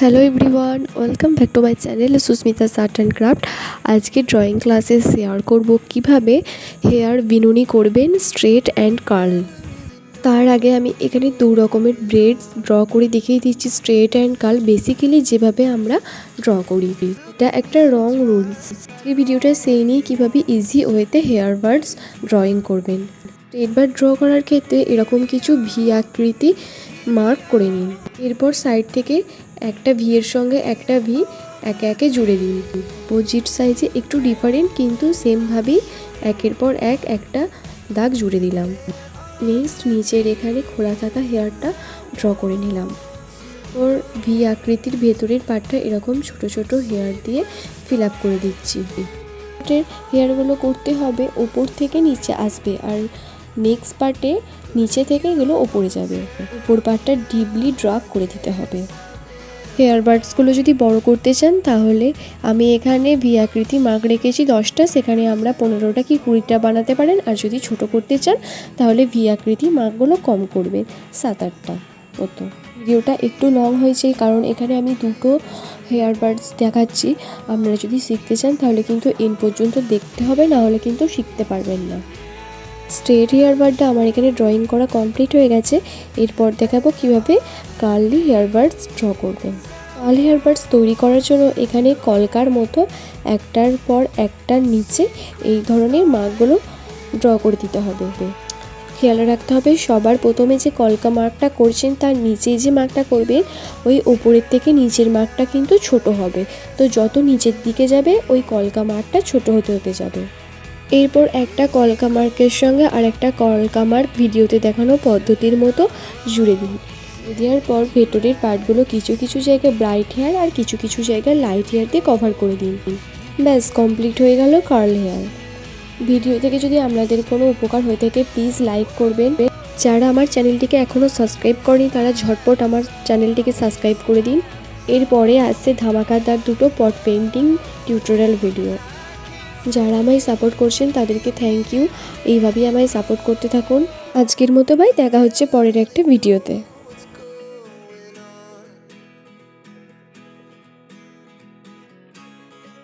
Hello everyone, welcome back to my channel Susmita's art and craft. আজকে drawing ক্লাসে share করব কিভাবে হেয়ার বিনুনি করবেন স্ট্রেট অ্যান্ড কার্ল। তার আগে আমি এখানে দু রকমের ব্রেডস ড্র করে দেখিয়ে দিচ্ছি, স্ট্রেট অ্যান্ড কার্ল বেসিক্যালি যেভাবে আমরা ড্র করি। এটা একটা রং রুলস। এই ভিডিওটা সেই নিয়ে কীভাবে ইজি ওয়েতে হেয়ার বার্ডস ড্রয়িং করবেন। স্ট্রেট বার্ড ড্র করার ক্ষেত্রে এরকম কিছু ভি আকৃতি মার্ক করে নিন। এরপর সাইড থেকে একটা ভি এর সঙ্গে একটা ভি একে একে জুড়ে দিন। অপোজিট সাইজে একটু ডিফারেন্ট কিন্তু সেমভাবেই একের পর এক একটা দাগ জুড়ে দিলাম। নেক্সট নিচের এখানে খোলা থাকা হেয়ারটা ড্র করে নিলাম। ওর ভি আকৃতির ভেতরের পার্টটা এরকম ছোট ছোট হেয়ার দিয়ে ফিল আপ করে দিচ্ছি। হেয়ারগুলো করতে হবে ওপর থেকে নিচে আসবে, আর নেক্সট পার্টে নিচে থেকে এগুলো ওপরে যাবে। উপর পার্টটা ডিপলি ড্রাগ করে দিতে হবে। হেয়ার বার্ডসগুলো যদি বড় করতে চান তাহলে আমি এখানে ভি আকৃতি মার্ক রেখেছি 10টা, সেখানে আমরা 15টা কি 20টা বানাতে পারেন। আর যদি ছোট করতে চান তাহলে ভি আকৃতি মার্কগুলো কম করবেন, 7-8টা মতো। ভিডিওটা একটু লং হয়েছে কারণ এখানে আমি দুটো হেয়ার বার্ডস দেখাচ্ছি। আপনারা যদি শিখতে চান তাহলে কিন্তু এন্ড পর্যন্ত দেখতে হবে, না হলে কিন্তু শিখতে পারবেন না। স্ট্রেট হেয়ার বার্ডটা আমার এখানে ড্রয়িং করা কমপ্লিট হয়ে গেছে। এরপর দেখাবো কিভাবে কার্লি হেয়ার বার্ডস ড্র করবেন। কার্ল হেয়ার বার্ডস তৈরি করার জন্য এখানে কলকার মতো একটার পর একটার নিচে এই ধরনের মার্কগুলো ড্র করে দিতে হবে। খেয়াল রাখতে হবে সবার প্রথমে যে কলকা মার্কটা করছেন তার নিচে যে মার্কটা করবেন ওই ওপরের থেকে নিচের মার্কটা কিন্তু ছোট হবে। তো যত নিচের দিকে যাবে ওই কলকা মার্কটা ছোট হতে হতে যাবে। এরপর একটা কলকা মার্কের সঙ্গে আর একটা কলকা মার্ক ভিডিওতে দেখানো পদ্ধতির মতো জুড়ে দিন। দেওয়ার পর ভেতরের পার্টগুলো কিছু কিছু জায়গায় ব্রাইট হেয়ার আর কিছু কিছু জায়গায় লাইট হেয়ার দিয়ে কভার করে দিন। ব্যাস কমপ্লিট হয়ে গেল কার্ল হেয়ার। ভিডিও থেকে যদি আপনাদের কোনো উপকার হয়ে থাকে প্লিজ লাইক করবেন। যারা আমার চ্যানেলটিকে এখনও সাবস্ক্রাইব করেনি তারা ঝটপট আমার চ্যানেলটিকে সাবস্ক্রাইব করে দিন। এরপরে আসছে ধামাকাদার দুটো পট পেন্টিং টিউটোরিয়াল ভিডিও। যারা আমায় সাপোর্ট করছেন তাদেরকে থ্যাংক ইউ। এইভাবেই আমায় সাপোর্ট করতে থাকুন। আজকের মতো বাই, দেখা হচ্ছে পরের একটা ভিডিওতে।